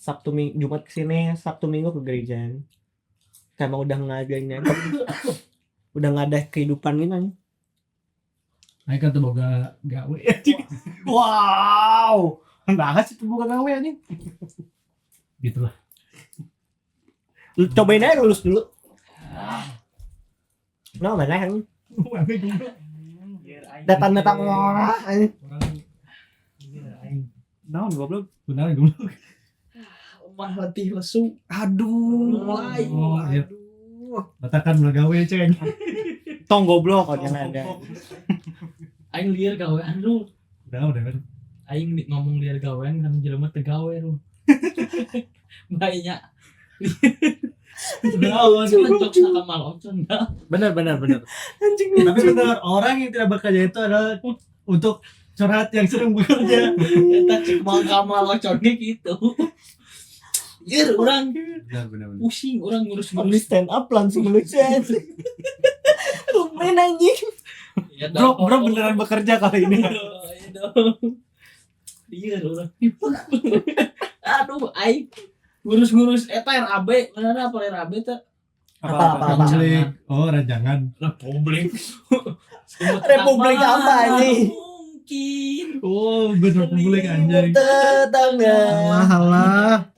Jumat kesini, Sabtu Minggu ke gereja. Karena udah nggak ada udah nggak ada kehidupan gitu. Aing kan tuh boga gawe anjing. Wow. Banget sih tuh boga gawe anjing. Gitu lah. Lu cobain aja lulus dulu. No, mana kan? Mana dulu. Data orang. Orang aing. Naon goblok? Benar goblok. Mah letih lesu. Aduh. Mulai. Oh, iya. Katakan mulai gawe ceng. Tong goblok kalau jangan ada. Aing liar gawean lu. Udah kan. Aing ngomong liar gawean kan jelema teu gawe lu. Banyak. Udah Cocok sama mal ocon dah. Benar. Anjing. Tapi benar orang yang tidak bekerja itu adalah untuk curhat yang sedang bekerja. Eta cek mal kamal ocon gitu. Liar urang Benar. pusing urang ngurus Habis stand up langsung lucu aja. Lumayan anjing. Ya Bro beneran bekerja kali ini. Iya dong. Liar urang. Aduh aing ngurus eta RAB, beneran apa RAB teh? Apa? Publik. Oh, rancangan. Republik. Republik apa anjing? Mungkin. Oh, bener publik anjing. Tetangga. Halah.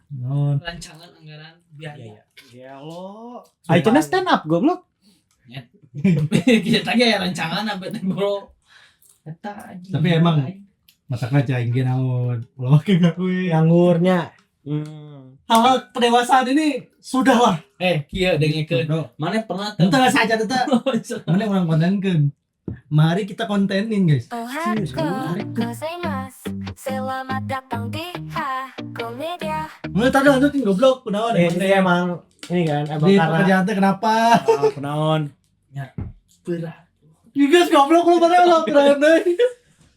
Non. Rancangan anggaran biaya. Ya lo. Ayo cenah stand up goblok. Kita ya rancangan apa teh bro? Eta anjing. Tapi emang mata kaca aing ge naon. Ulah ke gawe. Nganggurnya. Hal kedewasaan ini sudahlah. Kieu dengekeun. Bro, Mana pernah teu? entah saja teh. Mana orang kontenkeun. Mari kita kontenin, guys. Selamat datang di Komedia. Mulai tadi lanjutin goblok, kunaon Ini emang ini kan emang di karena pekerjaan teh kenapa? kenaon. Berat. Guys goblok lu pada lo keren deh.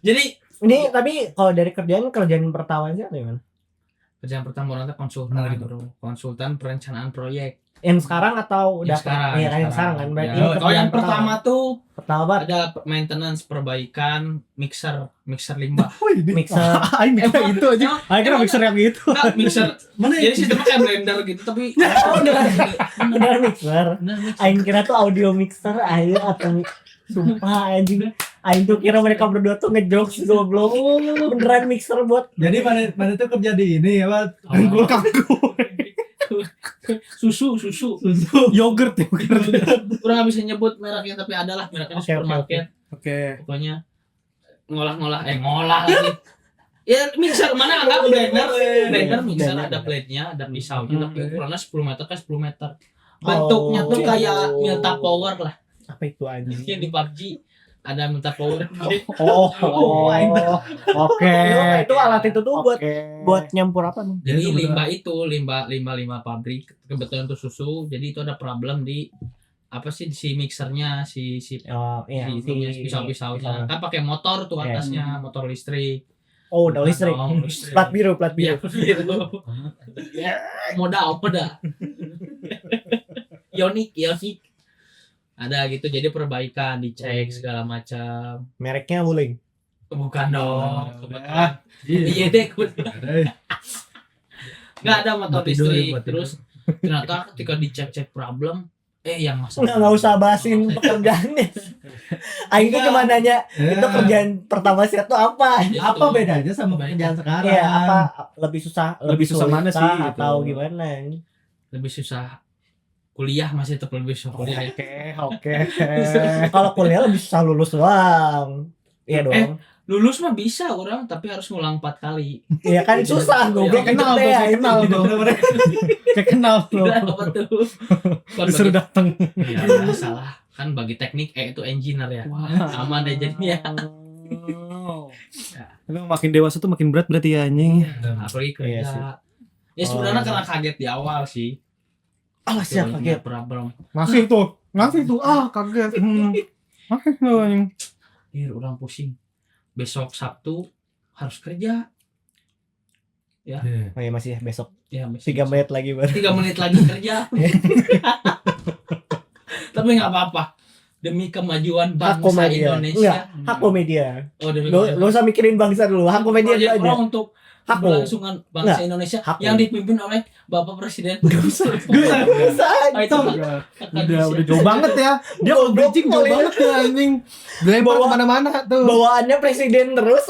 Jadi Ini tapi kalau dari kerjaan pertama sih atau gimana? kerjaan pertama orang teh konsultan Nah, gitu. bro. Konsultan perencanaan proyek. Yang sekarang atau udah Yang sekarang. Iya, yang sekarang kan berarti Ya, kerjaan kalau yang pertama tuh pertama banget ada maintenance perbaikan mixer limbah. mixer. Aing mikir itu aja. Ayo kira mixer yang gitu. Enggak mixer. Mana Jadi sistemnya kayak blender gitu tapi Bener mixer. bener mixer. Aing kira tuh audio mixer ayo atau sumpah anjing. Aing tuh kira mereka berdua tuh ngejokes goblok. Beneran mixer buat jadi mana tuh kerja di ini ya, Pak? Anggul kaku. Susu. yogurt. Kurang nggak bisa nyebut mereknya tapi adalah mereknya di Oke, supermarket. Oke. Pokoknya ngolah lagi. Ya mixer mana enggak blender mixer Blender. ada blade-nya ada pisaunya Hmm. tapi ukurannya 10 meter ke 10 meter. Bentuknya tuh Oh. kayak Milta Power lah. Apa itu anjing? Yang di PUBG ada Milta Power. Oke. Itu alat itu tuh buat nyampur apa nih? Jadi Jadi limbah pabrik kebetulan itu susu. Jadi itu ada problem di apa sih si mixernya si Oh iya. pisau-pisaunya kan pakai motor tuh Iya. atasnya motor listrik. Oh, udah listrik. Plat biru. Iya, biru. Modal apa dah? Yonik. Ada gitu jadi perbaikan, dicek segala macam. Mereknya Wuling. Bukan dong. Ah, Iya deh, nggak ada motor Buat tidur, listrik. buat tidur. Terus ternyata ketika dicek problem, yang masalah. Nggak usah bahasin pekerjaannya. Aing tuh cuma nanya itu kerjaan pertama sih tuh apa? Apa bedanya sama pekerjaan sekarang? Iya, apa lebih susah susah sulit mana kah, sih, gitu. atau gimana? Lebih susah kuliah masih tetap lebih susah kuliah. Oke. Kalau kuliah lebih susah lulus doang. Iya dong. Lulus mah bisa orang tapi harus ngulang 4 kali. Iya kan susah goblok Kenal, itu teh, saya aing. kenal dong. Kayak kenal loh. Apa tuh? Kan Disuruh datang. ya salah kan bagi teknik itu engineer ya. Aman deh jadinya. Emang makin dewasa tuh makin berat berarti ya anjing. Apalagi kerja. Iya sih. Ya sebenarnya karena kaget di awal sih. Alah sih kaget. Problem. Ngasih tuh. Kaget. Oke, anjing. Orang pusing. Besok Sabtu harus kerja. Oh iya masih besok Ya 3 menit lagi baru. 3 menit lagi kerja. Tapi nggak apa-apa. Demi kemajuan Hak bangsa komedia. Indonesia. Enggak, hak komedia. Oh demi Lu usah mikirin bangsa dulu. Hak komedia dulu proyek aja. orang untuk Haku. Kelangsungan bangsa Nggak, Indonesia Haku. yang dipimpin oleh Bapak Presiden. Gak usah. Ah, itu Udah jauh banget ya. Dia kalau bridging jauh banget ya anjing. Dilempar Bawa- kemana-mana tuh. Bawaannya presiden terus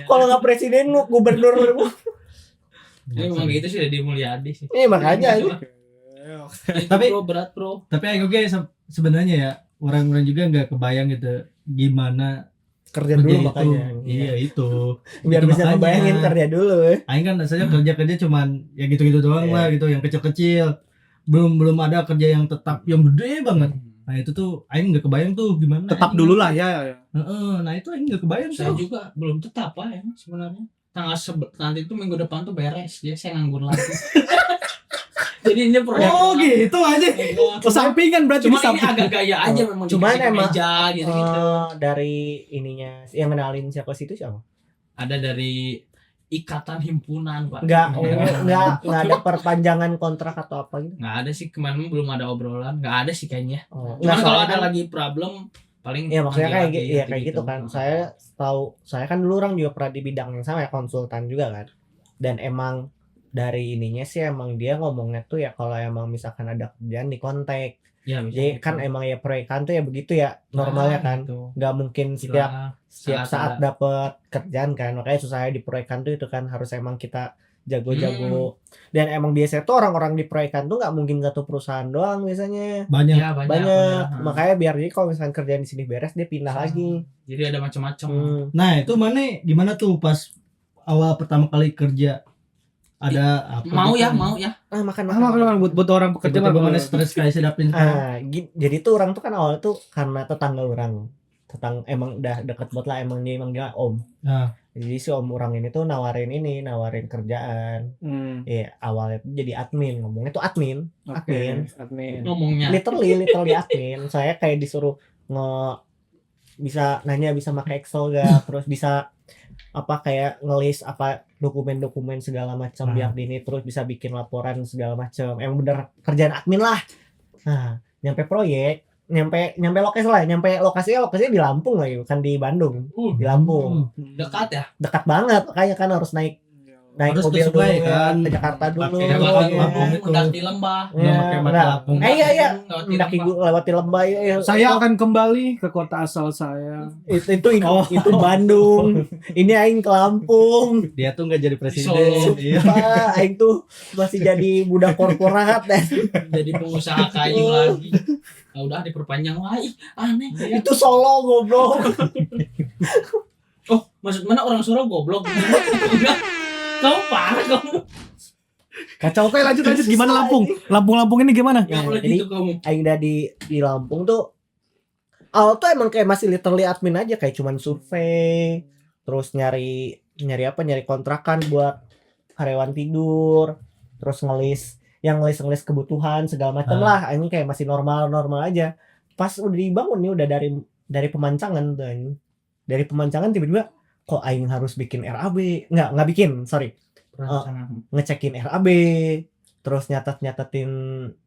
Kalau nggak presiden lu gubernur. Ini memang gitu sih Deddy Mulyadi sih. Makanya Tapi- bro, berat bro. Tapi oke sebenarnya ya orang-orang juga nggak kebayang gitu gimana kerja kerja dulu itu. makanya. Iya itu. Biar Itu bisa makanya. ngebayangin kerja dulu. Aing kan rasanya kerja cuman ya gitu-gitu doang Iya. lah gitu, yang kecil-kecil. Belum ada kerja yang tetap yang gede banget. Nah itu tuh Aing nggak kebayang tuh gimana. Tetap Aing. dulu lah ya. Heeh, nah itu Aing nggak kebayang Saya tuh. juga belum tetap lah ya sebenarnya. Nanti tuh minggu depan tuh beres ya, saya nganggur lagi. Jadi ini proyek. Oh gitu aja. Oh, sampingan berarti Cuma di ini samping. agak gaya aja memang. Cuman dikasih ke emang, meja gitu-gitu. Dari ininya yang kenalin siapa sih itu siapa? Ada dari ikatan himpunan pak. Nggak ada perpanjangan kontrak atau apa gitu. Nggak ada sih, kemarin belum ada obrolan. Nggak ada sih kayaknya. Oh, Cuman nggak, kalau soalnya ada kan- lagi problem paling ya maksudnya panggil kayak lagi, gitu ya kayak gitu kan. Saya kan dulu orang juga pernah di bidang yang sama ya, konsultan juga kan. Dan emang dari ininya sih emang dia ngomongnya tuh ya kalau emang misalkan ada kerjaan di kontak. Ya, bisa Jadi gitu. kan emang ya proyekan tuh ya begitu ya normalnya Nah, kan. gitu. Nggak mungkin setiap Saat saat ada. dapat kerjaan kan, makanya susahnya di proyekan tuh itu kan harus emang kita jago-jago. Dan emang biasanya tuh orang-orang di proyekan tuh nggak mungkin satu perusahaan doang biasanya, Banyak. Ya, banyak. banyak. bener. Makanya biar jadi kalau misalkan kerjaan di sini beres dia pindah lagi. Jadi ada macam-macam. Nah itu mana gimana tuh pas awal pertama kali kerja ada apa? Mau gitu? ya, mau ya. Makan Kan buat orang pekerja Tiba-tiba mah mana stres kayak sedapin. jadi tuh orang tuh kan awal tuh karena tetangga orang, emang udah deket banget lah, emang dia manggilnya om. Nah. Jadi si om orang ini tuh nawarin kerjaan. Iya, awalnya tuh jadi admin, ngomongnya tuh admin. Admin. Ngomongnya. Literally admin. Saya kayak disuruh bisa nanya bisa pakai Excel gak, terus bisa apa kayak ngelis apa dokumen-dokumen segala macam biar ini, terus bisa bikin laporan segala macam. Emang bener kerjaan admin lah. Nah, nyampe lokasinya di Lampung lagi, bukan di Bandung, di Lampung. Dekat ya. Dekat banget, makanya kan harus naik Harus mobil dulu kesuai ya, kan. ke Jakarta dulu. Pakai Ya. Lampung itu. Mendaki lembah. Ya, pakai udah. Lampung. Iya. Lewati Mendaki lembah. lewati lembah ya. Saya akan kembali ke kota asal saya. Itu Bandung. Ini aing ke Lampung. Dia tuh nggak jadi presiden. Solo. Iya. Sumpah, aing tuh masih jadi budak korporat dan Jadi pengusaha kayu lagi. Nah, udah diperpanjang lagi. Aneh ya. itu Solo goblok. Oh, maksud mana orang Solo goblok? Udah. Kamu parah kamu. Kacau teh, lanjut gimana Lampung? Lampung ini gimana? Enggak boleh jadi- gitu kamu. Aing udah di Lampung tuh awal tuh emang kayak masih literally admin aja, kayak cuman survei, terus nyari kontrakan buat karyawan tidur, terus ngelis kebutuhan segala macam lah. Ini kayak masih normal aja. Pas udah dibangun nih, udah dari pemancangan tuh anjing. Dari pemancangan tiba-tiba kok aing harus bikin RAB. Nggak bikin, sorry. Ngecekin RAB, terus nyatetin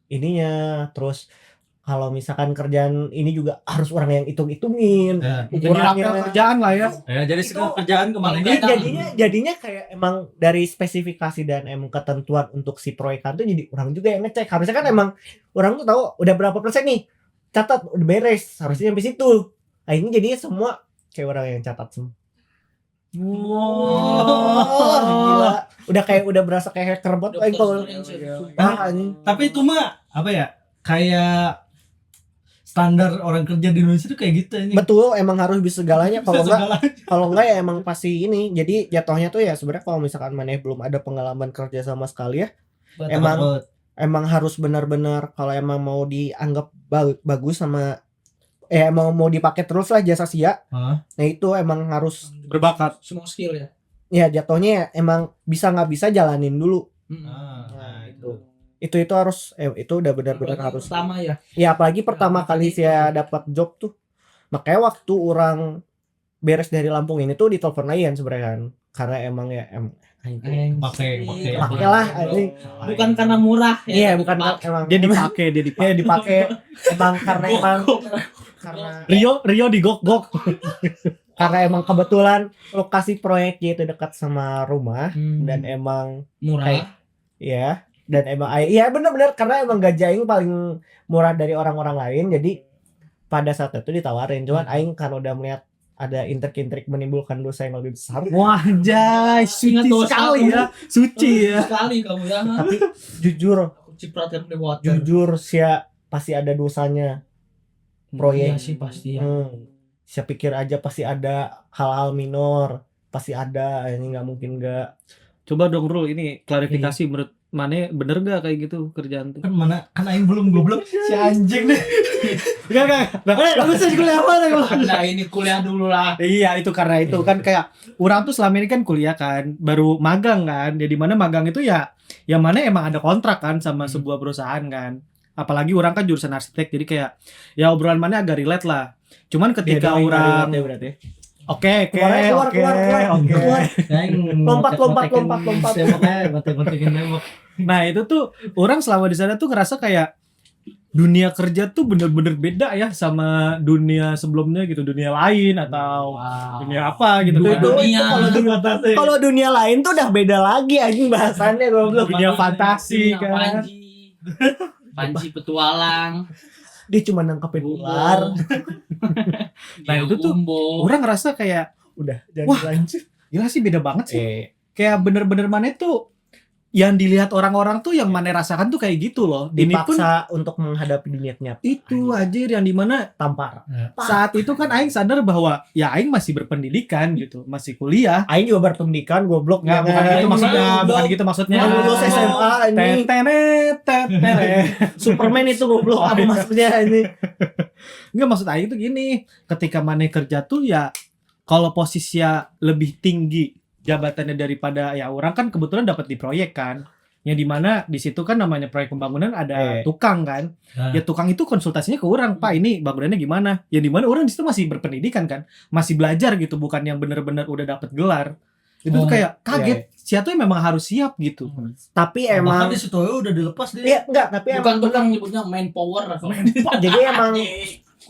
ininya, terus kalau misalkan kerjaan ini juga harus orang yang hitung-hitungin Ya. Jadi rapel kerjaan lah ya. Ya, jadi segala kerjaan kemana Jadi jadinya kayak emang dari spesifikasi dan emang ketentuan untuk si proyekan tuh jadi orang juga yang ngecek. Harusnya kan emang orang tuh tahu udah berapa persen nih, catat udah beres, harusnya sampai situ. Nah ini jadinya semua kayak orang yang catat semua. Gila. Udah berasa kayak hacker bot aing kalau sumpah anjing. Tapi itu mah apa ya? Kayak standar orang kerja di Indonesia tuh kayak gitu ini. Betul, emang harus bisa segalanya. Kalau enggak ya emang pasti ini. Jadi jatuhnya tuh ya sebenarnya kalau misalkan maneh belum ada pengalaman kerja sama sekali ya, emang harus benar-benar kalau emang mau dianggap bagus sama emang mau dipakai terus lah jasa Sia. Nah itu emang harus Berbakat. Semua skill ya. ya jatuhnya ya emang bisa nggak bisa jalanin dulu. Nah, itu harus itu udah benar-benar Apalagi harus. pertama ya. Ya apalagi pertama apalagi kali itu. saya dapat job tuh. Makanya waktu orang beres dari Lampung ini tuh ditelepon Ayan sebenarnya kan. Karena emang ya pakai lah anjing. Bukan karena murah ya. Iya, bukan emang Dia dipakai. ya dipakai emang karena Rio Rio digok-gok. karena emang kebetulan lokasi proyeknya itu dekat sama rumah Hmm. dan emang murah. kayak ya dan emang iya benar-benar karena emang gaji aing paling murah dari orang-orang lain jadi pada saat itu ditawarin cuman aing kan udah melihat ada intrik-intrik menimbulkan dosa yang lebih besar Wajay, suci Ingat dosa sekali kamu. ya. Suci ya. Sekali kamu ya. tapi jujur Aku cipratin di water. jujur sia pasti ada dosanya proyek. Iya sih pasti ya. Saya pikir aja pasti ada hal-hal minor pasti ada ini nggak mungkin nggak Coba dong Rul, ini klarifikasi menurut Mane bener gak kayak gitu kerjaan tuh? Kan mana kan aing belum goblok si anjing deh. Enggak. Lu sih kuliah mana lu? Nah ini kuliah dulu lah. Iya, itu karena itu kan kayak orang tuh selama ini kan kuliah kan, baru magang kan. Ya di mana magang itu ya yang mana emang ada kontrak kan sama sebuah perusahaan kan. Apalagi orang kan jurusan arsitek jadi kayak ya obrolan mana agak relate lah. Cuman ketika orang berarti Oke, keluar. Lompat. Nah, itu tuh orang selama di sana tuh ngerasa kayak dunia kerja tuh bener-bener beda ya sama dunia sebelumnya gitu, dunia lain atau dunia apa gitu. Dua Itu- dunia. kalau dunia lain tuh udah beda lagi anjing bahasannya goblok dunia fantasi Dunia kan. Panji petualang. dia cuma nangkepin ular Nah, itu tuh orang ngerasa kayak udah Wah. jangan lanjut gila sih beda banget sih. Kayak bener-bener mana tuh yang dilihat orang-orang tuh yang mana rasakan tuh kayak gitu loh. Ini pun dipaksa untuk menghadapi dunia nyata itu anjir yang dimana tampar saat itu kan aing sadar bahwa ya aing masih berpendidikan gitu, masih kuliah. aing juga berpendidikan goblok Nggak, bukan gitu Aing maksudnya, goblok. bukan gitu maksudnya. Kan lulus SMA ini Tetenet. Superman itu goblok apa maksudnya ini Enggak, maksud aing tuh gini, ketika mana kerja tuh ya kalau posisinya lebih tinggi jabatannya daripada ya orang kan kebetulan dapat di proyek kan. Yang dimana di situ kan namanya proyek pembangunan ada tukang kan. Nah. Ya tukang itu konsultasinya ke orang, Pak ini bangunannya gimana? Ya dimana orang di situ masih berpendidikan kan, masih belajar gitu, bukan yang bener-bener udah dapat gelar. Itu tuh kayak kaget. Siapa tuh memang harus siap gitu. tapi Bahkan emang di situ udah dilepas dia. iya enggak tapi Bukan emang tukang nyebutnya main power. jadi emang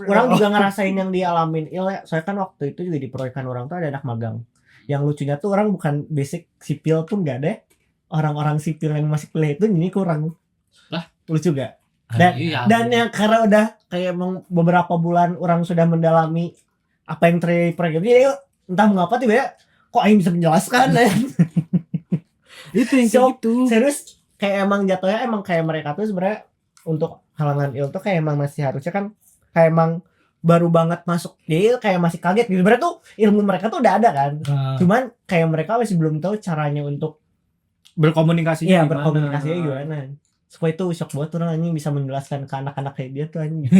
orang juga ngerasain yang dialamin ya saya kan waktu itu juga di proyekan orang tuh ada anak magang yang lucunya tuh orang bukan basic sipil pun gak deh orang-orang sipil yang masih kuliah itu ini kurang Lah? lucu gak dan yang karena udah kayak emang beberapa bulan orang sudah mendalami apa yang terjadi di proyek itu jadi entah mengapa tiba ya kok Aing bisa menjelaskan ya Itu yang kayak gitu. serius kayak emang jatuhnya emang kayak mereka tuh sebenarnya untuk halangan il tuh kayak emang masih harusnya kan kayak emang baru banget masuk jadi kayak masih kaget gitu sebenarnya tuh ilmu mereka tuh udah ada kan cuman kayak mereka masih belum tahu caranya untuk Berkomunikasinya gimana. berkomunikasinya gimana supaya itu shock buat orang anjing bisa menjelaskan ke anak-anak kayak dia tuh anjing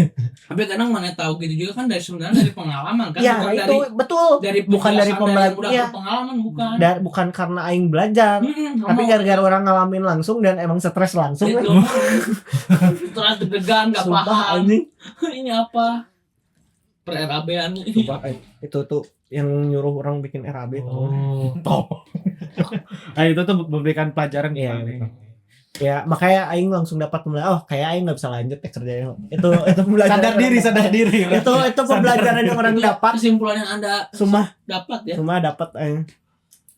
Tapi kadang mana tahu gitu juga kan sebenarnya dari pengalaman kan. ya Bukan itu betul dari bukan dari penjelasan pembelajaran, yang udah iya. berpengalaman bukan. dan bukan karena aing belajar tapi gara-gara orang ngalamin langsung dan emang stres langsung kan. Terus deg-degan gak Sumpah paham. anjing Ini apa? Per RAB-an ini. Sumpah, itu tuh yang nyuruh orang bikin RAB Nah, itu tuh memberikan pelajaran Iya, gimana. betul. Ya makanya aing langsung dapat mulai kayak aing nggak bisa lanjut ya kerjanya itu pembelajaran sadar diri. itu pembelajaran yang orang dapat Kesimpulan yang Anda semua dapat ya. dapat aing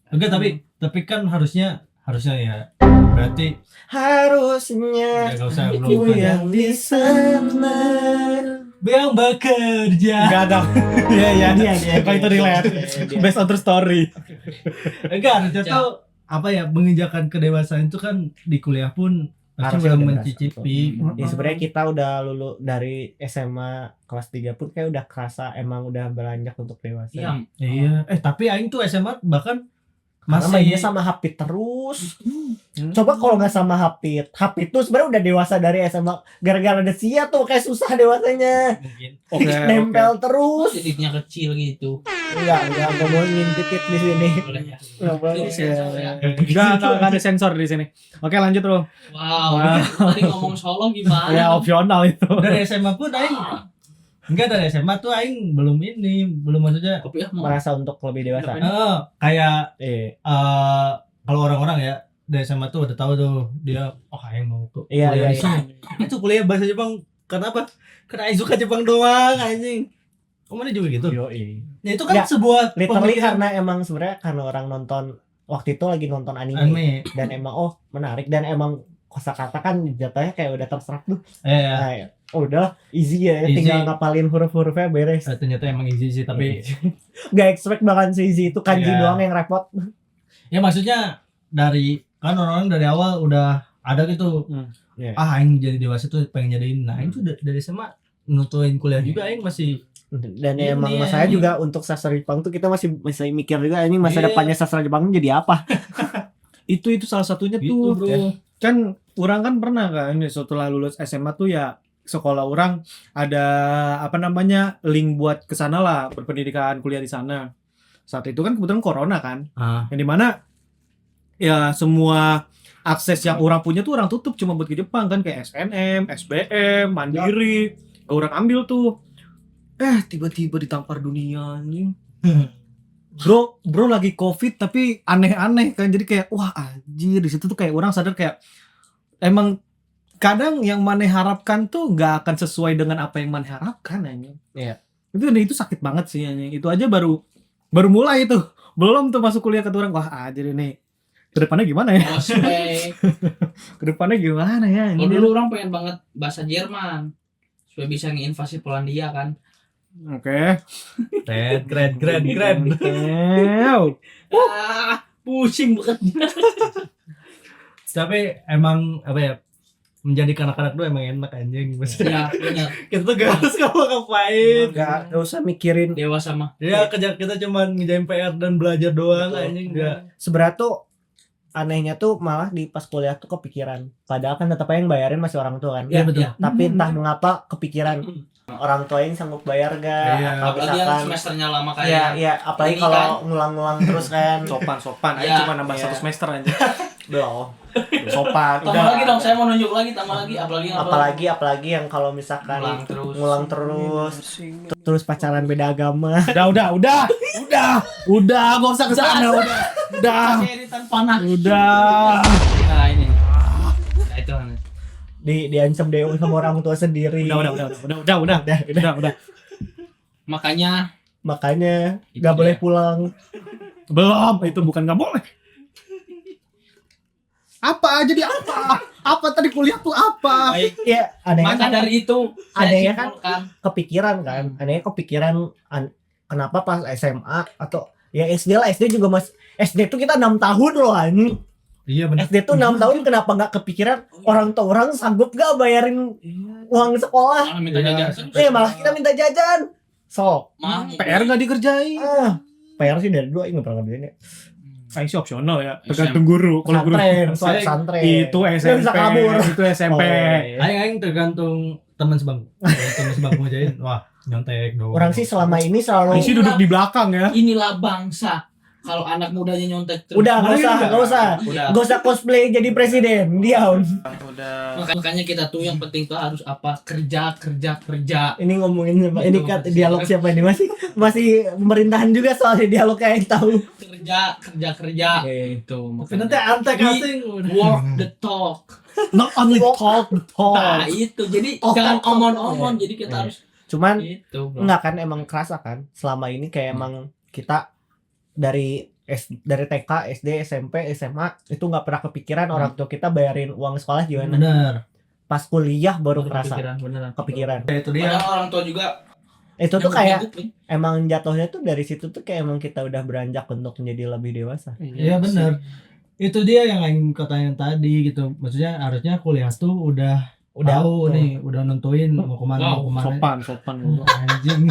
Enggak, tapi kan harusnya ya. Berarti harusnya ya enggak usah itu belum yang di sana yang bekerja. Enggak ada. Iya. Dia. Kalau itu relate. Dia. Based on true story. Enggak, harusnya tuh apa ya, menginjakan kedewasaan itu kan di kuliah pun pasti Harusnya udah udah mencicipi. Ya sebenarnya kita udah lulus dari SMA kelas 3 pun kayak udah kerasa emang udah beranjak untuk dewasa. Iya. Iya. Tapi aing tuh SMA bahkan Karena masih mainnya sama Hapit terus. Coba kalau nggak sama Hapit tuh sebenarnya udah dewasa dari SMA. Gara-gara ada Sia tuh kayak susah dewasanya. mungkin. Oke. Nempel terus. Titiknya kecil gitu. Enggak mau ngintip di sini. Boleh ya. Nggak boleh. Jadi sensor ya. Enggak ada sensor di sini. Oke, lanjut Bro. Wow. Wow. Tadi ngomong Solo gimana? Ya opsional itu. Dari SMA pun aing dari SMA tuh aing belum maksudnya Kopi ya mau. Merasa untuk lebih dewasa. kayak Eh, kalau orang-orang ya dari SMA tuh udah tahu tuh dia aing mau tuh Iya, kuliah iya, di sini. Itu kuliah bahasa Jepang. Kenapa? Karena aing suka Jepang doang anjing. Oh, mana juga gitu. Yoi. Ya itu kan Ya, sebuah Literally pemikiran karena emang sebenarnya karena orang nonton waktu itu lagi nonton anime anime. dan emang menarik dan emang kosakata kan jatuhnya kayak udah terserap tuh. Ya. Nah, ya, udah easy ya, Easy. tinggal ngapalin huruf-hurufnya beres. Ternyata emang easy sih, tapi Gak expect bahkan easy itu kanji Iya. doang yang repot. ya maksudnya dari kan orang-orang dari awal udah ada gitu. Iya. Aing jadi dewasa tuh pengen jadiin. Nah, Aing tuh dari SMA nutuin kuliah juga Aing masih Dan Ini emang ya, masalahnya ini. juga untuk sastra Jepang tuh kita masih mikir juga ini masa Iya. depannya sastra Jepang jadi apa. Itu salah satunya gitu, tuh. bro. Ya. Kan orang kan pernah kan setelah lulus SMA tuh ya sekolah orang ada apa namanya link buat ke sana lah berpendidikan kuliah di sana. Saat itu kan kebetulan corona kan. Yang dimana ya semua akses yang orang punya tuh orang tutup cuma buat ke Jepang kan kayak SNM, SBM, Mandiri. Orang ambil tuh. Tiba-tiba ditampar dunia anjing. Bro lagi COVID tapi aneh-aneh kan jadi kayak wah anjir di situ tuh kayak orang sadar kayak emang kadang yang maneh harapkan tuh nggak akan sesuai dengan apa yang maneh harapkan anjing. Iya. Itu sakit banget sih anjing. Itu aja baru mulai tuh. Belum tuh masuk kuliah ke orang wah anjir ini. Kedepannya gimana ya? Ospek. Kedepannya gimana ya? Kalau dulu orang pengen banget bahasa Jerman supaya bisa nginvasi Polandia kan. Oke. Keren. Pusing banget. Tapi emang apa ya? Menjadi anak-anak tuh emang enak anjing. Ya, benar. Kita tuh gak harus ngapa-ngapain. Gak usah mikirin. Dewasa mah. Ya kerja kita cuma ngerjain PR dan belajar doang anjing enggak. Sebenarnya tuh anehnya tuh malah di pas kuliah tuh kepikiran. Padahal kan tetap aja yang bayarin masih orang tua kan. Iya, betul. Tapi entah mengapa kepikiran orang tua yang sanggup bayar gak? Iya. Atau Apalagi yang misalkan semesternya lama Iya, kayak iya, apalagi ini kalau kan. ngulang-ngulang terus kan. Sopan aja Iya, cuma nambah iya. 1 semester aja. Belum. Sopan. tambah Udah. lagi dong, saya mau nunjuk lagi, tambah lagi, apalagi Apalagi yang kalau misalkan ngulang terus. terus pacaran beda agama. Udah, gak usah ke sana udah. Editan panah. Udah. Nah, ini. Nah, itu aneh. Diancam dewa sama orang tua sendiri. Udah. Makanya Makanya Itu nggak dia. boleh pulang. Belum, itu bukan nggak boleh. Apa jadi apa? Apa tadi kuliah tuh apa? baik. Ya, anehnya Maka kan dari itu Adanya saya kan simpulkan kepikiran kan. Anehnya kepikiran kenapa pas SMA atau ya SD lah, SD juga SD tuh kita 6 tahun loh anjing. Iya benar. SD tuh 6 tahun kenapa nggak kepikiran orang tua orang sanggup gak bayarin uang sekolah? malah minta Iya. jajan. Malah kita minta jajan. Sok. Mah, PR nggak dikerjain. PR sih dari 2 nggak pernah ngerjain ya. Ini sih opsional ya, SM. tergantung guru. Kalau guru Pesantren, soal Saya- pesantren. itu Nggak SMP, bisa kabur. itu SMP. Aing tergantung teman sebangku. Kalau teman sebangku ajain, wah nyontek doang. Orang sih selama ini selalu Isi duduk di belakang ya. inilah bangsa. Kalau anak mudanya nyontek terus. udah nggak usah Udah. nggak usah cosplay jadi presiden, diam. Udah. Makanya kita tuh yang penting tuh harus apa? Kerja. Ini ngomongin siapa? Ini Betul. kan dialog siapa ini masih pemerintahan juga soalnya dialog kayak yang tahu. Kerja. Itu. Tapi nanti antek Di- asing udah. Walk the talk. Not only talk, Nah, itu. Jadi Oh, jangan talk. omon-omon. Jadi kita Iya. harus Cuman itu, bro. enggak kan emang kerasa kan selama ini kayak emang kita dari TK, SD, SMP, SMA itu nggak pernah kepikiran orang tua kita bayarin uang sekolah gimana. Bener. Pas kuliah baru kerasa Kepikiran, beneran. kepikiran. Ya, itu dia. Padahal orang tua juga Itu tuh kayak nyangkut-nyangkut nih. emang jatuhnya tuh dari situ tuh kayak emang kita udah beranjak untuk menjadi lebih dewasa. Iya bener. Itu dia yang Aing katanya tadi gitu. Maksudnya harusnya kuliah tuh udah tahu nih, udah nentuin mau kemana Wow, mau kemana. sopan. Anjing.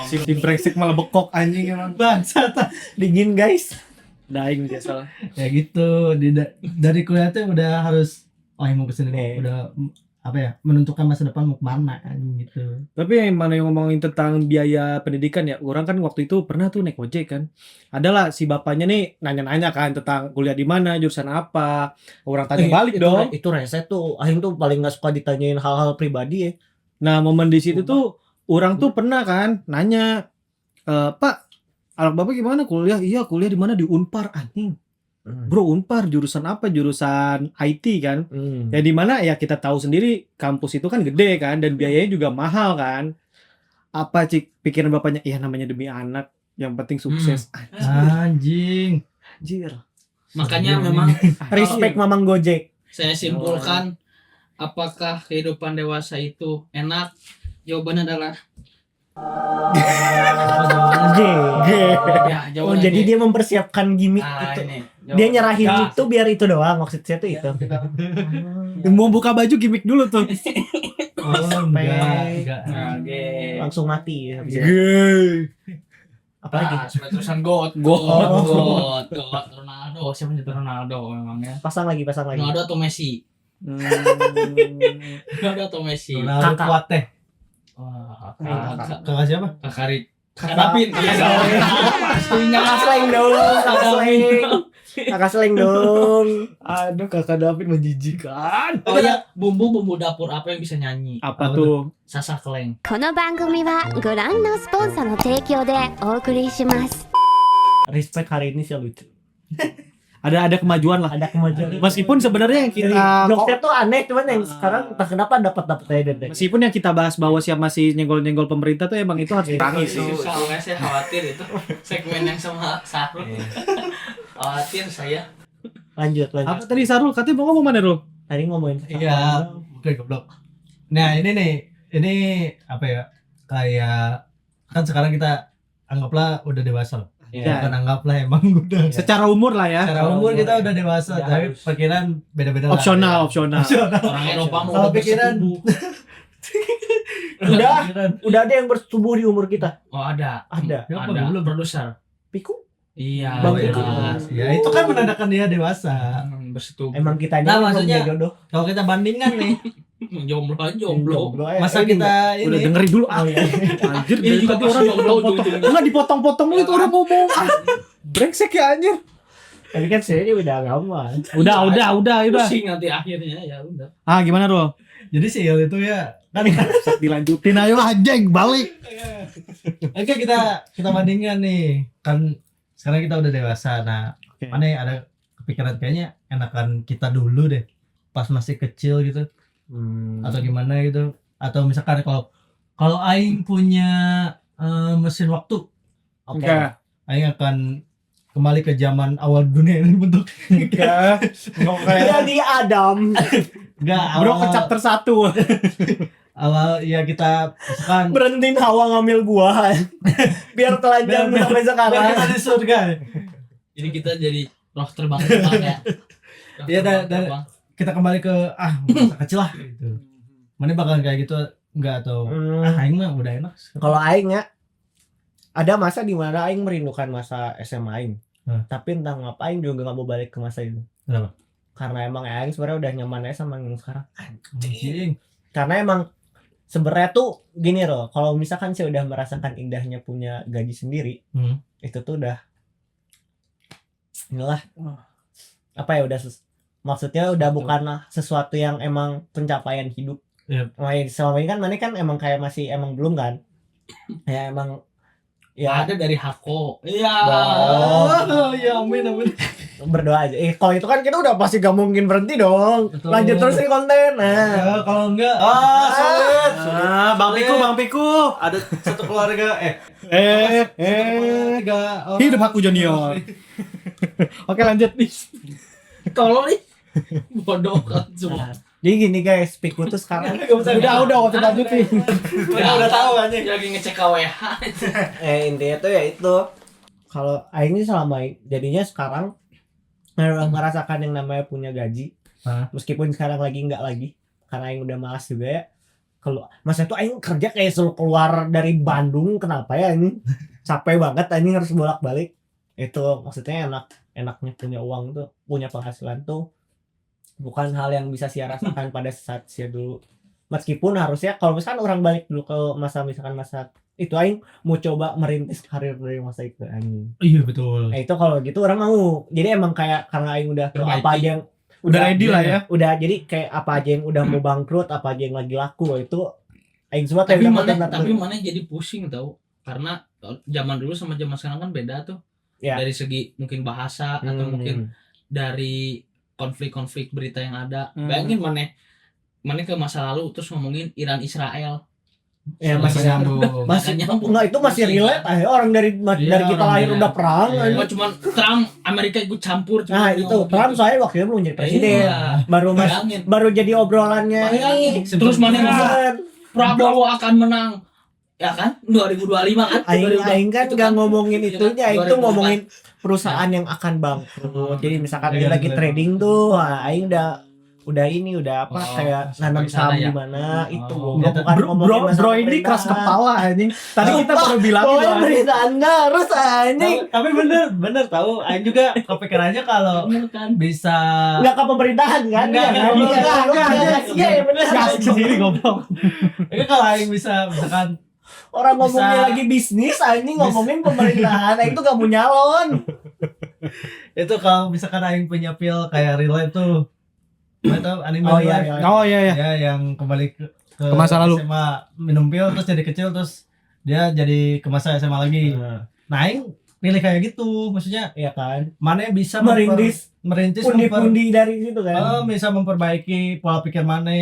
Si brengsek malah bekok anjing emang. Bangsat. Dingin guys. Daing dia salah. Ya gitu. Dari kuliah tuh udah harus mau kesini Nih. udah apa ya menentukan masa depan mau kemana anjing gitu. Tapi yang mana yang ngomongin tentang biaya pendidikan ya, orang kan waktu itu pernah tuh naik ojek kan. Adalah si bapaknya nih nanya-nanya kan tentang kuliah di mana, jurusan apa. Orang tanya balik dong. Itu rese tuh. Aing tuh paling nggak suka ditanyain hal-hal pribadi ya. Nah, momen di situ tuh orang tuh pernah kan nanya, Pak, anak bapak gimana kuliah? Iya, kuliah di mana? Di Unpar anjing. Bro, Unpar jurusan apa? Jurusan IT kan. Ya di mana ya kita tahu sendiri kampus itu kan gede kan dan biayanya juga mahal kan. Apa Cik pikiran bapaknya? Iya namanya demi anak, yang penting sukses. Anjing. Anjir. Makanya memang Respect Mamang Gojek. saya simpulkan, apakah kehidupan dewasa itu enak? Jawabannya adalah G. ya, Oh, jawabannya jadi G. dia mempersiapkan gimmick itu. ini. Dia nyerahin Enggak. itu biar itu doang, maksud saya tuh itu. Mau buka baju gimmick dulu tuh. Oh, enggak. Nah, G. Langsung mati ya. bisa. Gay. Apalagi Ah, sampai terusan got. Ronaldo, siapa yang Ronaldo memang ya? pasang lagi. Ronaldo atau Messi? Ronaldo atau Messi? Ronaldo Kakak. kuat teh. Wah, Kakak siapa? Kakarit. Kakapin. Pastinya. Kakak seleng dong, kakak seleng dong. Aduh kakak David menjijikan. Oh ya, bumbu dapur apa yang bisa nyanyi? Apa tuh? Sasa Keleng. この番組はご覧のスポンサーの提供でお送りします。 Respect hari ini sih lucu. Ada kemajuan lah. Ada kemajuan. Meskipun sebenarnya yang kita Jokesnya tuh aneh, cuman yang sekarang entah kenapa dapat aja deh. meskipun yang kita bahas bahwa siapa masih nyenggol-nyenggol pemerintah tuh emang itu harus ditangis sih. Soalnya saya khawatir itu segmen yang sama Sarul. Khawatir saya. Lanjut. Apa tadi Sarul katanya mau ngomong mana Rul? Tadi ngomongin. Iya, bukan goblok. Nah, ini apa ya? Kayak kan sekarang kita anggaplah udah dewasa loh. Iya. Bukan anggaplah emang udah. Secara umur lah ya. Secara umur kita udah dewasa, Ya, tapi harus. pikiran beda-beda lah. Opsional. Orang Eropa mau Kalau udah pikiran bersetubuh. Udah ada yang bersetubuh di umur kita. Oh ada. Ada. Siapa? Ada. Belum. Produser. Piku. Iya. Bang jelas. Piku. Ya itu kan menandakan dia dewasa. Bersetubuh. Emang kita Nah, belum maksudnya- punya jodoh. Kalau kita bandingkan nih, jomblo. masa kita Udah ini dengerin dulu. Oh iya. Anjir Ini dari juga tadi pas orang jomblo, dipotong-potong. ujung-ujungnya. Enggak dipotong-potong lu itu orang ngomong. Brengsek ya anjir. Tapi kan saya udah gampang. Udah. Pusing nanti akhirnya ya udah. Ah gimana Rul? jadi sih itu ya kan Dilanjutin ayo anjing balik. oke kita bandingkan nih kan sekarang kita udah dewasa. Nah, Oke. mana ya ada kepikiran kayaknya enakan kita dulu deh pas masih kecil gitu atau gimana gitu atau misalkan kalau aing punya mesin waktu Oke. Enggak. aing akan kembali ke zaman awal dunia ini bentuk Enggak. Jadi Adam. enggak Bro awal, ke chapter 1. awal ya kita misalkan Berhentiin Hawa ngambil buah. Biar telanjang Biar- sampai sekarang. kita di surga. Jadi kita jadi roh terbang ya. Iya, dan- Kita kembali ke masa kecil lah gitu. Mana bakalan kayak gitu enggak atau aing mah udah enak. Kalau aing ya ada masa di mana aing merindukan masa SMA aing. Tapi entah ngapain juga nggak mau balik ke masa itu. Kenapa? Karena emang aing sebenarnya udah nyaman aja sama yang sekarang. Anjing. Karena emang sebenarnya tuh gini loh, kalau misalkan saya udah merasakan indahnya punya gaji sendiri, itu tuh udah inilah apa ya udah maksudnya udah bukanlah sesuatu yang emang pencapaian hidup. Yep. Selama ini kan mana kan emang kayak masih emang belum kan. Ya emang ya ada dari Hako. Iya. Oh, ya amin. berdoa aja. Kalau itu kan kita udah pasti gak mungkin berhenti dong. Betul. Lanjut terus nih konten. Nah. Ya, kalau enggak sulit. Bang Piku. Ada satu keluarga Hidup aku junior. Oke lanjut nih. Tolong nih. Bodoh kan semua. Nah, jadi gini guys, Piku tuh sekarang Udah usah lanjutin. udah tahu anjing. Dia lagi ngecek KWH. intinya tuh ya itu. Kalau aing ini selama jadinya sekarang merasakan yang namanya punya gaji. Meskipun sekarang lagi enggak lagi karena aing udah malas juga ya. Kalau masa itu aing kerja kayak selalu keluar dari Bandung, kenapa ya ini? Capek banget anjing harus bolak-balik. Itu maksudnya enaknya punya uang tuh, punya penghasilan tuh bukan hal yang bisa saya rasakan pada saat saya dulu. Meskipun harusnya kalau misalkan orang balik dulu ke masa itu aing mau coba merintis karir dari masa itu anjing. Iya betul. Itu kalau gitu orang mau. Jadi emang kayak karena aing udah Perbaiki. apa aja yang Udah ready lah ya. udah jadi kayak apa aja yang udah mau bangkrut, apa aja yang lagi laku itu aing semua kayak Tapi udah mana bener-bener- tapi mana jadi pusing tau. Karena zaman dulu sama zaman sekarang kan beda tuh. Ya. Dari segi mungkin bahasa atau Hmm. mungkin dari konflik-konflik berita yang ada. Hmm. Bayangin mana ke masa lalu terus ngomongin Iran Israel. Ya masih nyambung. masih nyambung. enggak itu masih relate orang dari Iya, kita orang lahir relate. udah perang. Iya. anjing. Cuma cuman Trump Amerika ikut campur. Nah itu Trump soalnya waktu itu belum jadi presiden, Iya. baru baru jadi obrolannya Bayangin. ini. Terus mana ngomong Kan, Prabowo akan menang, ya kan? 2025 kan? aing kan Itu nggak kan. ngomongin Iya itunya, kan? itu 2024. ngomongin perusahaan yang akan bangkrut. Jadi misalkan Iya, dia lagi bener. trading tuh, aing udah apa Oh, kayak sampai nanam sana saham ya? di mana itu Oh. bukan Bro, ngomongin masalah ini keras pemerintahan. kepala anjing. Tadi kita baru bilang Pokoknya berita Anda harus anjing. Tapi bener tahu Aing juga kepikirannya kalau Bener kan? bisa Enggak ke pemerintahan kan? Enggak, Iya, enggak. Iya, benar. Asik sendiri goblok. ini kalau Aing bisa misalkan Orang ngomongnya Bisa. lagi bisnis anjing ngomongin pemerintahan, itu gak mau nyalon. itu kalau misalkan Aing punya pil kayak relate tuh nggak tahu anime Oh, Life. iya, iya. Oh iya ya. Ya yang kembali ke Ke masa lalu. SMA minum pil terus jadi kecil terus dia jadi ke masa SMA lagi. Nah, Aing pilih kayak gitu, maksudnya Iya kan? mana yang bisa Merintis merintis pundi-pundi dari situ kan. bisa memperbaiki pola pikir mana,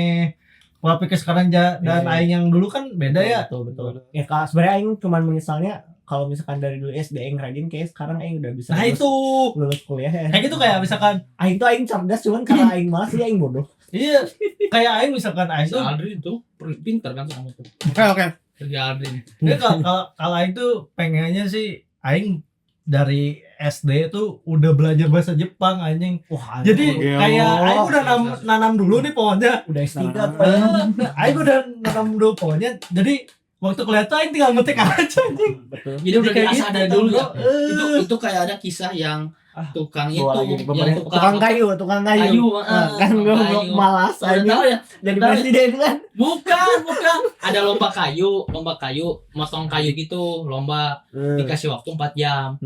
pola pikir sekarang dan Iya. Aing yang dulu kan beda ya. Betul. Ya kalau sebenarnya aing cuman menyesalnya kalau misalkan dari dulu SD aing rajin kayak sekarang aing udah bisa Nah itu lulus kuliah ya. kayak gitu kayak misalkan Aing tuh aing cerdas cuman karena aing malas ya aing bodoh. iya kayak Aing misalkan Aing Si tuh Aldrin itu pinter kan sama tuh. Oke. Kerja Aldrin. ya, kalau Aing tuh pengennya sih Aing dari SD tuh udah belajar bahasa Jepang anjing. Wah, Jadi Iya. kayak Aing udah nanam dulu nih pohonnya. udah S3 Nah. tuh. Aing udah nanam dulu pohonnya. Jadi waktu kuliah tuh Aing tinggal ngetik aja anjing. Betul. Jadi udah kayak diasah gitu, dari dulu ya. bro. Itu kayak ada kisah yang tukang itu, Gua lagi di yang pemerintah, tukang kayu. kayu, Kan gue kayu. malas Udah aja tahu ya? jadi Tahu ya? presiden kan. Bukan. Ada lomba kayu, motong kayu gitu, lomba dikasih waktu 4 jam.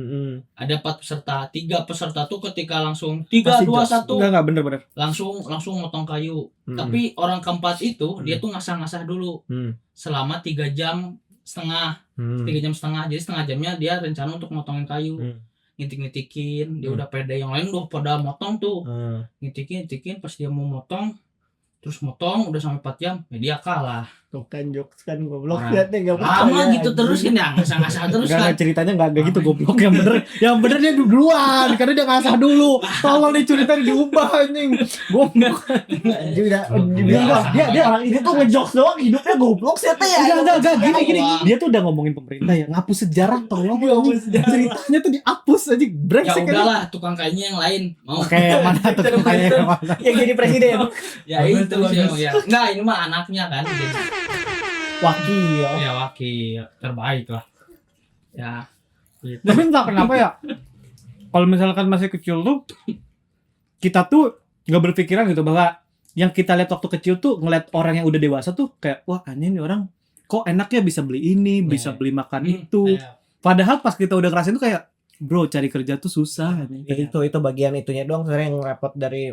Ada 4 peserta, 3 peserta tuh ketika langsung 3 2 1 Enggak bener. langsung motong kayu. Hmm. Tapi orang keempat itu dia tuh ngasah-ngasah dulu selama 3 jam setengah. 3 jam setengah. Jadi setengah jamnya dia rencana untuk motongin kayu. Ngitik-ngitikin, dia udah pede, yang lain udah pada motong tuh. Ngitikin pas dia mau motong terus motong udah sampai 4 jam, ya dia kalah. Tuh kan jokes kan goblok Nah, liatnya gak Lama gitu terus kan ya, ngasah-ngasah terus kan. Enggak ceritanya enggak gitu goblok yang bener. Yang bener dia duluan karena dia ngasah dulu. Tolong nih ceritanya diubah anjing. Goblok. Dia udah dia orang ini tuh ngejokes doang hidupnya goblok sih teh ya. Enggak gini. Dia tuh udah ngomongin pemerintah ya, ngapus sejarah tolong. Ceritanya tuh dihapus aja. Ya Brengsek kan. udahlah, tukang kayunya yang lain mau. Oke, mana tuh kayak mana? Yang jadi presiden Ya Bagus, itu bagus. sih ya. Enggak, ini mah anaknya kan. Jadi, wakil. ya wakil terbaik lah. Ya. Gitu. Tapi entah kenapa ya. Kalau misalkan masih kecil tuh kita tuh nggak berpikiran gitu bahwa yang kita lihat waktu kecil tuh ngeliat orang yang udah dewasa tuh kayak wah anjing nih orang kok enaknya bisa beli ini, bisa beli makan itu. Padahal pas kita udah ngerasain tuh kayak bro cari kerja tuh susah anjing. Ya, itu bagian itunya doang sebenarnya yang repot dari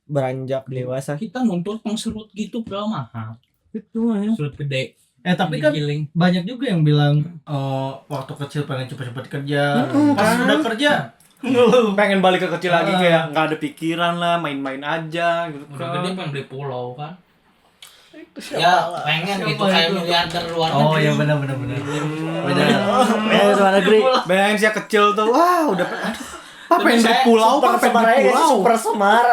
beranjak dewasa. Kita nuntut pengserut gitu berapa mahal? Itu ya. Serut gede. Tapi kan Giling. banyak juga yang bilang waktu kecil pengen cepet-cepet kerja. Pas kan? udah kerja Pengen balik ke kecil lagi Ah. kayak nggak ada pikiran lah, main-main aja gitu Udah kan. gede pengen beli pulau kan. Ya pengen Siapa gitu kayak itu? miliarder luar Oh negeri. iya benar. Benar. Luar negeri. Bayangin sih kecil tuh wah udah aduh, apa Tapi pengen beli saya pulau, Super apa pengen semar beli aja pulau. super semar.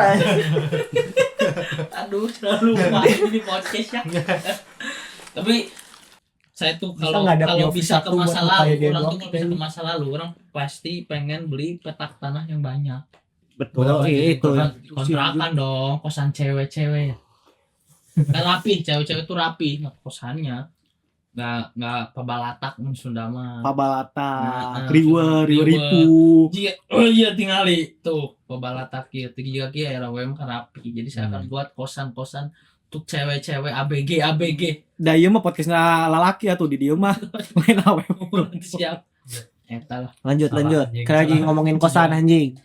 Aduh, selalu mati di podcast ya. Tapi saya tuh Bisa kalau nggak ada kalau POV bisa ke satu buat masa kayak lalu, dia orang doang, tuh kalau bisa ke masa lalu, orang pasti pengen beli petak tanah yang banyak. Betul. Itu. Kontrakan dong, kosan cewek-cewek. Kan rapi, cewek-cewek tuh rapi, nggak kosannya. Nggak pabalatak mun Sunda mah. Pabalata, Nah, riwe riwe. ripu. Oh iya tingali tuh pabalatak kieu tiga kieu era WM kan rapi. Jadi saya akan buat kosan-kosan untuk cewek-cewek ABG. Da ieu mah podcastna lalaki atuh di dieu mah main awe. Siap. Eta lah. Lanjut. Anjing, Kayak lagi salah. ngomongin kosan anjing.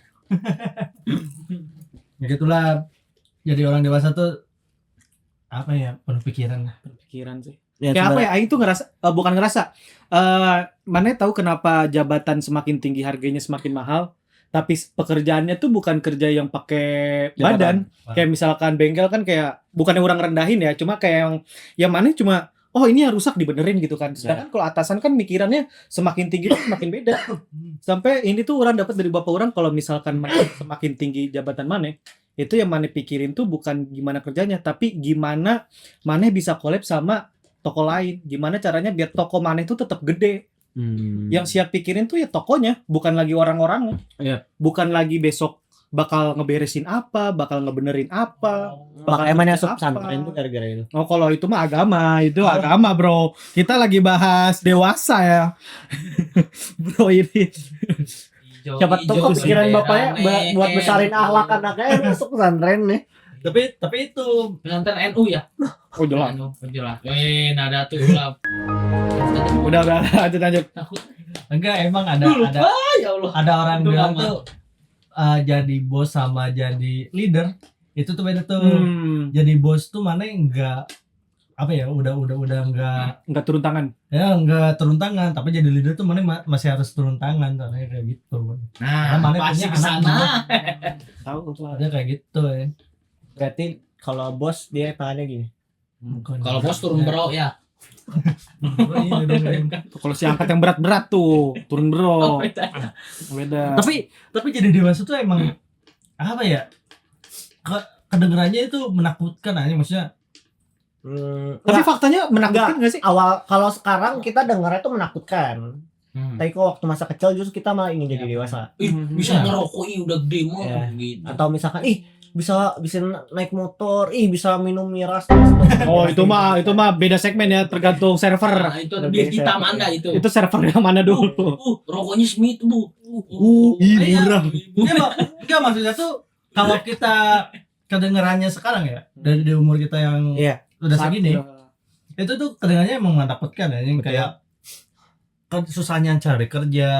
Ya gitulah. Jadi orang dewasa tuh apa ya penuh pikiran. Pikiran sih. Ya, Kayak apa ya? Aing tuh ngerasa bukan ngerasa. Mana tahu kenapa jabatan semakin tinggi harganya semakin mahal, tapi pekerjaannya tuh bukan kerja yang pakai badan. Kayak misalkan bengkel kan kayak bukannya orang rendahin ya, cuma kayak yang mana cuma oh ini yang rusak dibenerin gitu kan. Sedangkan kalau atasan kan mikirannya semakin tinggi tuh semakin beda. Sampai ini tuh orang dapat dari bapak orang, kalau misalkan semakin tinggi jabatan maneh, itu yang maneh pikirin tuh bukan gimana kerjanya, tapi gimana maneh bisa collab sama toko lain. Gimana caranya biar toko maneh tuh tetap gede. Yang siap pikirin tuh ya tokonya, bukan lagi orang-orangnya. Bukan lagi besok bakal ngeberesin apa, bakal ngebenerin apa. Makanya emang kerja masuk apa. pesantren itu gara-gara itu. Oh, kalau itu mah agama, itu agama, Bro. Kita lagi bahas dewasa ya. Bro ini. Siapa tahu kepikiran bapaknya buat besarin akhlak anaknya masuk pesantren nih. Tapi itu pesantren NU ya. Oh, jelas. NU, jelas. Nada tuh lah. Udah, lanjut. Takut. enggak, emang ada Ya Allah. ada orang Itu bilang lama. tuh jadi bos sama jadi leader itu tuh beda tuh. Jadi bos tuh mana enggak apa ya, udah Enggak turun tangan. ya enggak turun tangan, tapi jadi leader tuh mana masih harus turun tangan kayak gitu. Nah, Mana pasti punya ke sana. Tahu Ada kayak gitu ya. Berarti kalau bos dia tangannya gini. Kalau bos turun bro ya. Kalau si angkat yang berat-berat tuh, turun bro. Beda. Tapi jadi dewasa tuh emang apa ya? Kedengerannya itu menakutkan aja, maksudnya. Tapi faktanya menakutkan nggak sih? Awal kalau sekarang kita dengarnya tuh menakutkan. Tapi kok waktu masa kecil justru kita malah ingin jadi dewasa. Ih, bisa Iya. ngerokok udah gede mah Iya. gitu. Atau misalkan bisa naik motor, bisa minum miras. Oh, itu mah beda segmen ya, tergantung server. Nah, itu di Tamanda itu. Itu server yang mana dulu? Rokoknya Smith, Bu. Ih, murah. Enggak, maksudnya tuh kalau kita kedengerannya sekarang ya, dari di umur kita yang Iya. udah segini, itu tuh kedengarannya emang menakutkan ya, yang kayak susahnya cari kerja.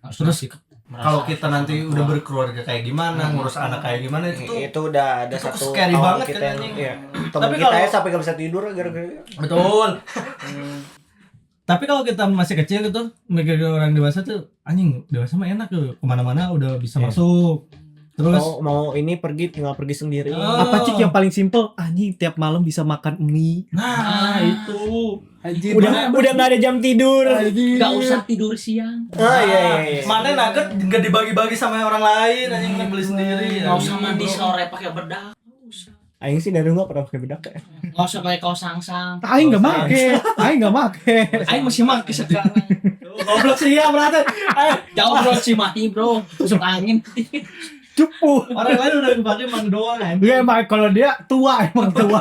Terus kalau kita nanti udah berkeluarga kayak gimana, ngurus anak kayak gimana, itu tuh Itu udah ada itu satu scary kawan banget kita kan, yang anjing. iya. Tapi Temen kita kalau- ya sampai gak bisa tidur gara-gara betul. Tapi kalau kita masih kecil gitu, mikir orang dewasa tuh, anjing dewasa mah enak tuh, kemana-mana udah bisa Iya. masuk. Terus mau ini tinggal pergi sendiri. Apa Cik yang paling simple? Anjing tiap malam bisa makan mie. nah itu Anjing. Udah nggak ada jam tidur. Enggak usah tidur siang. Iya. mana nugget nggak dibagi-bagi sama orang lain, anjing beli sendiri. Enggak usah mandi sore pakai bedak. Enggak usah. Aing sih dari rumah pernah pakai bedak ya. Enggak usah pakai kaos sangsang. Aing enggak make. Aing enggak make. Aing masih make sekarang. Goblok sih ya berarti. Jauh bro Cimahi bro. Masuk angin. Cupu. Orang lain udah dipakai mang doang anjing. Dia emang kalau dia tua, emang tua.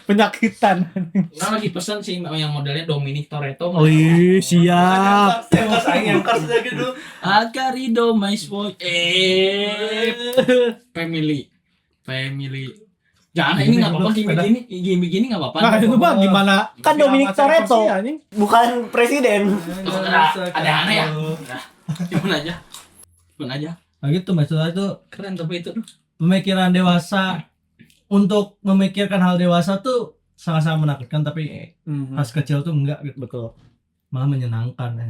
Penyakitan. Orang lagi pesen sih yang modelnya Dominic Toretto. Wih, siap. Yang aing yang kars aja gitu. Akarido my sport. Family. Jangan ini enggak apa-apa gini enggak apa-apa. Nah, itu mah gimana? Kan Dominic Toretto. Anjing. Bukan presiden. Ada aneh ya? Gimana aja? Nah gitu maksudnya itu Keren tapi itu tuh. pemikiran dewasa untuk memikirkan hal dewasa tuh sangat-sangat menakutkan, tapi pas kecil tuh enggak gitu, Betul. malah menyenangkan ya.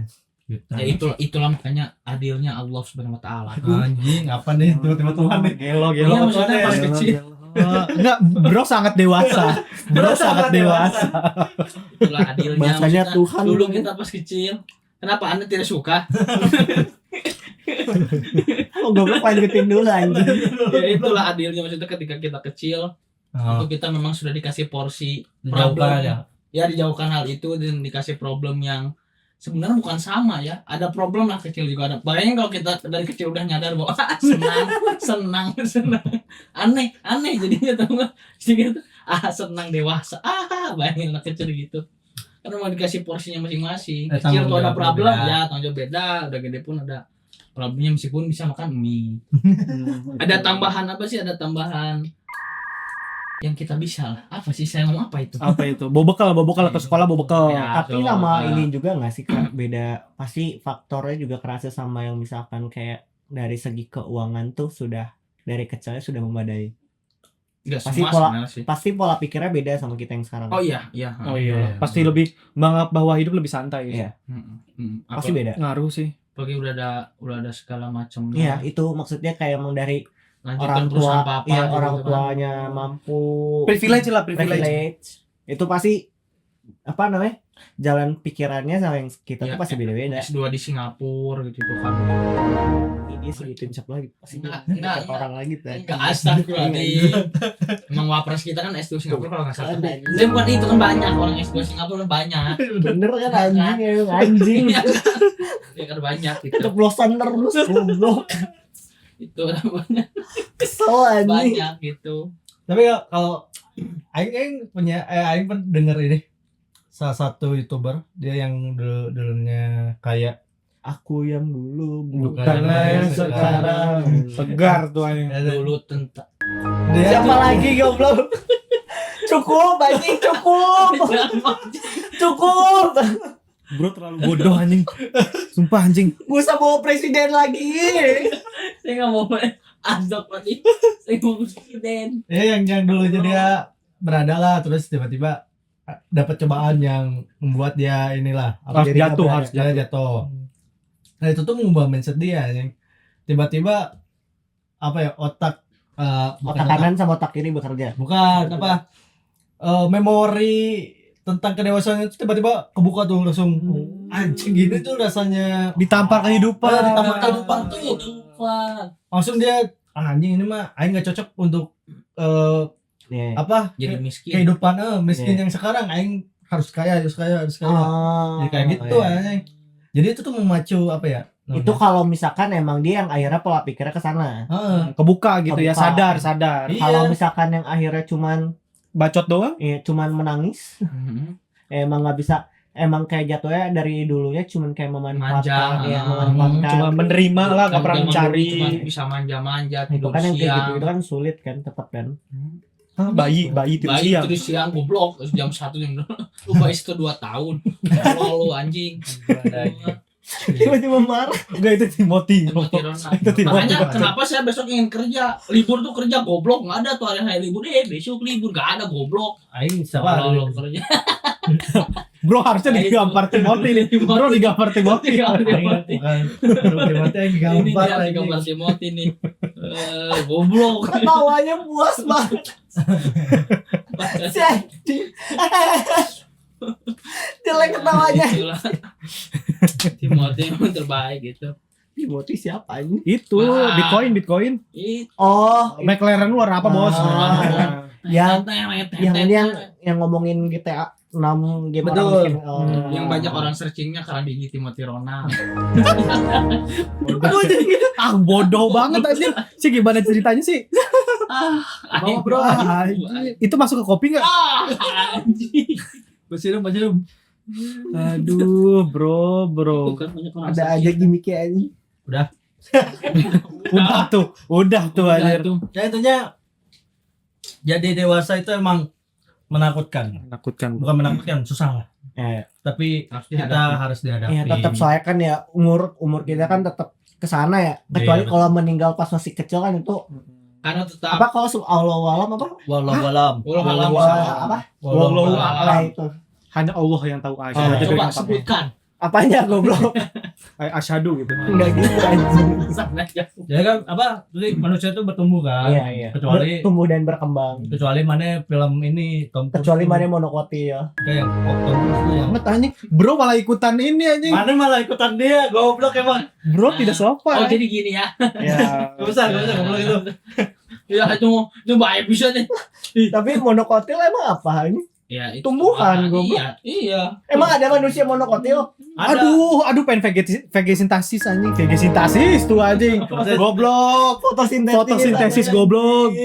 Gitu. Ya itulah makanya adilnya Allah Subhanahu wa taala. Anjing apa nih tiba-tiba Tuhan nih. Gelo, Iya, maksudnya pas Gelo, kecil. gelo. Enggak, bro sangat dewasa. Bro sangat dewasa. Itulah adilnya. Bahasanya Maksudnya, Tuhan. dulu kita pas kecil. Kenapa Anda tidak suka? Oh, goblok lanjutin dulu anjing. Ya itulah adilnya, maksudnya ketika kita kecil, Oh, itu kita memang sudah dikasih porsi dijauhkan problem. aja. Ya dijauhkan hal itu dan dikasih problem yang sebenarnya bukan sama ya. Ada problem lah kecil juga ada. Bayangin kalau kita dari kecil udah nyadar bahwa senang. Aneh jadinya tau gak? Gitu. Senang dewasa. Bayangin anak kecil gitu. Karena mau dikasih porsinya masing-masing. Kecil tanggung kalau ada jawab problem beda. ya tanggung jawab beda. Udah gede pun ada problemnya meskipun bisa makan mie. Ada tambahan apa sih? Ada tambahan yang kita bisa lah. Apa sih saya ngomong apa itu? Apa itu? Bawa bekal ke sekolah bawa bekal. Ya. Tapi sama ini juga nggak sih Kak? Beda. Pasti faktornya juga kerasa sama yang misalkan kayak dari segi keuangan tuh sudah dari kecilnya sudah memadai. Enggak Pasti semua pola- sebenarnya sih. Pasti pola pikirnya beda sama kita yang sekarang. Oh iya. Oh iya, pasti lebih menganggap bahwa hidup lebih santai. Iya. Pasti Pasti beda. Ngaruh sih. Pagi udah ada segala macam. Iya, itu maksudnya kayak emang dari Lanjutkan orang perusahaan tua, papa. iya, gitu orang kan. tuanya mampu, Privilege lah, privilege. privilege. Itu pasti apa namanya jalan pikirannya sama yang kita Iya, tuh pasti beda-beda. S2 di Singapura gitu kan. Ini segitu cap lagi pasti Enggak, orang lagi tadi. enggak astagfirullahaladzim. Emang wapres kita kan S2 Singapura kalau nggak salah. Dan bukan itu kan banyak orang S2 Singapura banyak. Bener kan anjing ya anjing. Ya kan banyak gitu. Keceplosan terus goblok. Itu namanya Kesel anjing. banyak gitu. Tapi kalau Aing punya Aing pernah denger ini salah satu YouTuber dia yang dulunya kayak Aku yang dulu Bukanlah yang sekarang. Segar tuh anjing. Dulu tentang dia Siapa lagi goblok? Cukup anjing, cukup. Cukup. Bro terlalu bodoh anjing. Sumpah anjing. Gak usah bawa presiden lagi. saya nggak mau azab tadi. Saya mau presiden. yang dulunya dia berada lah terus tiba-tiba dapat cobaan yang membuat dia inilah Harus jadi jatuh, nggak harus dia jatuh. Nah itu tuh mengubah mindset dia yang tiba-tiba apa ya otak Otak kanan sama otak kiri bekerja. bukan apa memori tentang kedewasaan itu tiba-tiba kebuka tuh langsung anjing gini tuh rasanya Ditampar kehidupan. ditampar Tahu kehidupan tuh kehidupan. langsung dia anjing ini mah aing nggak cocok untuk Nih. apa Jadi miskin. kehidupan miskin Iya. yang sekarang aing harus kaya Oh, jadi kayak gitu iya. anjing jadi itu tuh memacu apa ya Itu kalau misalkan emang dia yang akhirnya pola pikirnya ke sana. Kebuka gitu ya, Kebuka. sadar. Iya. Kalau misalkan yang akhirnya cuman Bacot doang. cuman menangis, Mhm. emang nggak bisa, emang kayak jatuhnya dari dulunya cuman kayak memanfaatkan, Manja. ya memanfaatkan. Cuma menerima lah, nggak pernah Zaman dulu mencari. Cuma bisa manja-manja itu tidur kan yang kayak siang. gitu itu kan sulit kan tetap kan. Hah, bayi tidur Baik siang. terus siang goblok terus jam 1 jam 2. Lu bayi itu 2 tahun. Kalau lu anjing. Tiba-tiba marah. Enggak, itu Timothy. Timothy Ronald. Itu Timothy. Makanya kenapa saya besok ingin kerja? Libur tuh kerja goblok, enggak ada tuh hari hari libur. Besok libur enggak ada goblok. aing siapa Kalau lu kerja Bro harusnya digampar Timothy nih. Bro digampar Timothy. Timothy. Timothy yang Ini gambar dia anjing. gambar Timothy nih. Goblok. Ketawanya puas banget. Si anjing. Jelek ketawanya. Itulah. Timothy yang terbaik gitu. Timothy siapa ini? Itu Wah. Bitcoin. Oh, McLaren luar apa bos? Ah. Nah, yang ini yang ngomongin GTA 6 game Betul. orang bikin. Oh. yang banyak orang searchingnya karena di Timothy Ronald. Aduh, jadi gitu. bodoh banget anjir. Sih gimana ceritanya sih? Ayo, bro. Anjir. Itu masuk ke kopi enggak? Anjing. Basirum Aduh, bro. Bukan banyak orang Ada aja gimmicknya ini. Udah tuh anjir. ya intinya jadi dewasa itu emang menakutkan Menakutkan. bukan menakutkan susah lah tapi Harus kita dihadapi. harus dihadapi Ya tetap soalnya kan ya umur kita kan tetap kesana ya. Kecuali Iya, kalau meninggal pas masih kecil kan itu Karena tetap apa kalau Allah alam apa? walau walam Walau alam. Apa? Wallahu Nah, itu. Hanya Allah yang tahu aja. Oh, Aja coba gampang. sebutkan. Apanya goblok? Asyhadu gitu. Enggak gitu anjing. Sana aja. ya kan apa jadi manusia itu bertumbuh kan Iya, iya. kecuali Tumbuh dan berkembang. mana film ini Tom Cruise Kecuali tuh, mana monokoti ya. kayak Tom Cruise tuh yang Banget anjing. Bro malah ikutan ini anjing. mana malah ikutan dia goblok emang Bro tidak sopan. Oh jadi gini ya. Ya. gak usah goblok itu Ya itu bahaya bisa nih. Tapi monokotil emang apa ini? Ya itu Tumbuhan, tumbuhan, goblok. Iya. Emang ada manusia monokotil? Aduh pengen vegesintasis anjing. Vegesintasis tuh anjing. Goblok. Fotosintesis goblok.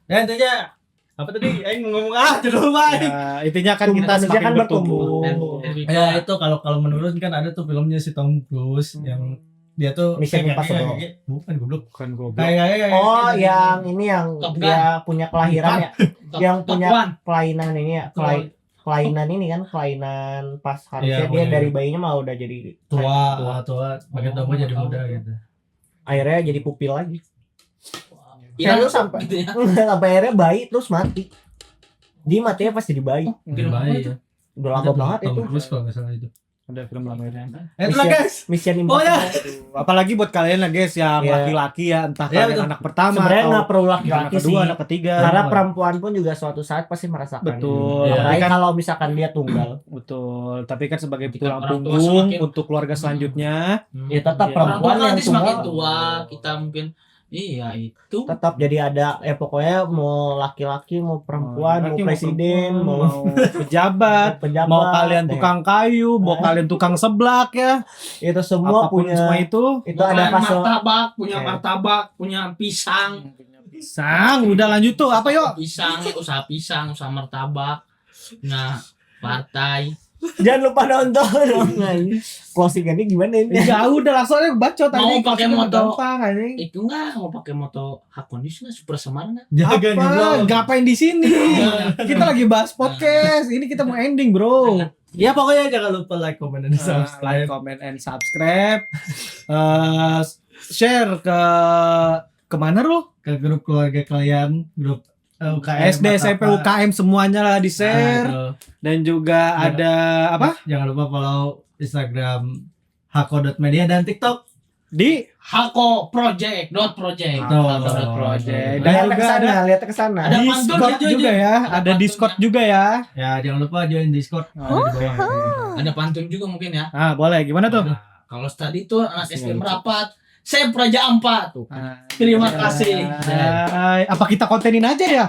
ya intinya apa tadi aing ngomong dulu Bay. Ya, intinya kan kita Manusia semakin kan bertumbuh. bertumbuh. Ya itu kalau menurut kan ada tuh filmnya si Tom Cruise yang dia tuh Mission kayak- Impossible. kayak- bukan goblok Bukan goblok. kayak Oh, yang ini yang Top dia punya kelahiran ya, yang Top punya one. kelainan ini ya, kelainan ini kan, kelainan pas harusnya Iya, dia iya. dari bayinya mah udah jadi tua makin tua jadi muda gitu akhirnya jadi pupil lagi. Ya Lu sampai gitu ya. sampai akhirnya bayi terus mati. Dia matinya pas jadi bayi. Film bayi apa itu? ya Udah lama banget Tom itu. Cruise kalau nggak salah itu Ada film lamanya. Itulah guys. Mission Oh, ya. Impossible. Apalagi buat kalian lah guys yang Iya. laki-laki ya, entah Iya, kalian betul. anak pertama Sebenarnya atau nggak perlu anak laki-laki sih. kedua, anak ketiga. Karena perempuan pun juga suatu saat pasti merasakan. Betul. Iya. Tapi Apalagi kan kalau misalkan dia tunggal. betul. Tapi kan sebagai Ketika tulang orang tua punggung semakin- untuk keluarga selanjutnya, Ya tetap Iya. Orang tua perempuan yang nanti semakin tua. tua, kita mungkin iya itu. Tetap jadi ada ya pokoknya mau laki-laki mau perempuan laki-laki, mau presiden perempuan, mau pejabat, pejabat mau kalian ya. tukang kayu, mau kalian tukang seblak ya, itu semua apapun punya semua itu. itu Bukan ada fase martabak, punya Oke. martabak, punya pisang. Sang, udah lanjut tuh apa yuk? Pisang, usaha martabak. Nah, partai. jangan lupa nonton closingannya gimana ini Ya udah langsung aja bacot Mau anjing, pakai closingnya moto. gampang anjing. Itu enggak mau pakai moto hak kondisi nggak super semar nggak? Jaga nih bro. Apa? Ngapain di sini? Kita lagi bahas podcast. Ini kita mau ending, Bro. Ya pokoknya jangan lupa like, comment, dan Like, subscribe. comment, and subscribe. Share ke kemana lu? Ke grup keluarga kalian, grup UKM, SD, SMP, UKM semuanya lah di share. Dan juga Ya. ada apa? Jangan lupa follow Instagram hako.media dan TikTok. Di Hako Project, dot project. Tuh. Dot project. Dan lihat juga ke sana ada lihat ke sana Ada Discord pantunnya, juga ya. Ada Ada Discord pantunnya. juga ya. Ya jangan lupa join Discord. Ada di bawah. Ada pantun juga mungkin ya. Ah, boleh. Gimana tuh? Nah, kalau tadi tuh anak SD merapat, saya Praja 4 tuh. Terima kasih. Apa kita kontenin aja ya?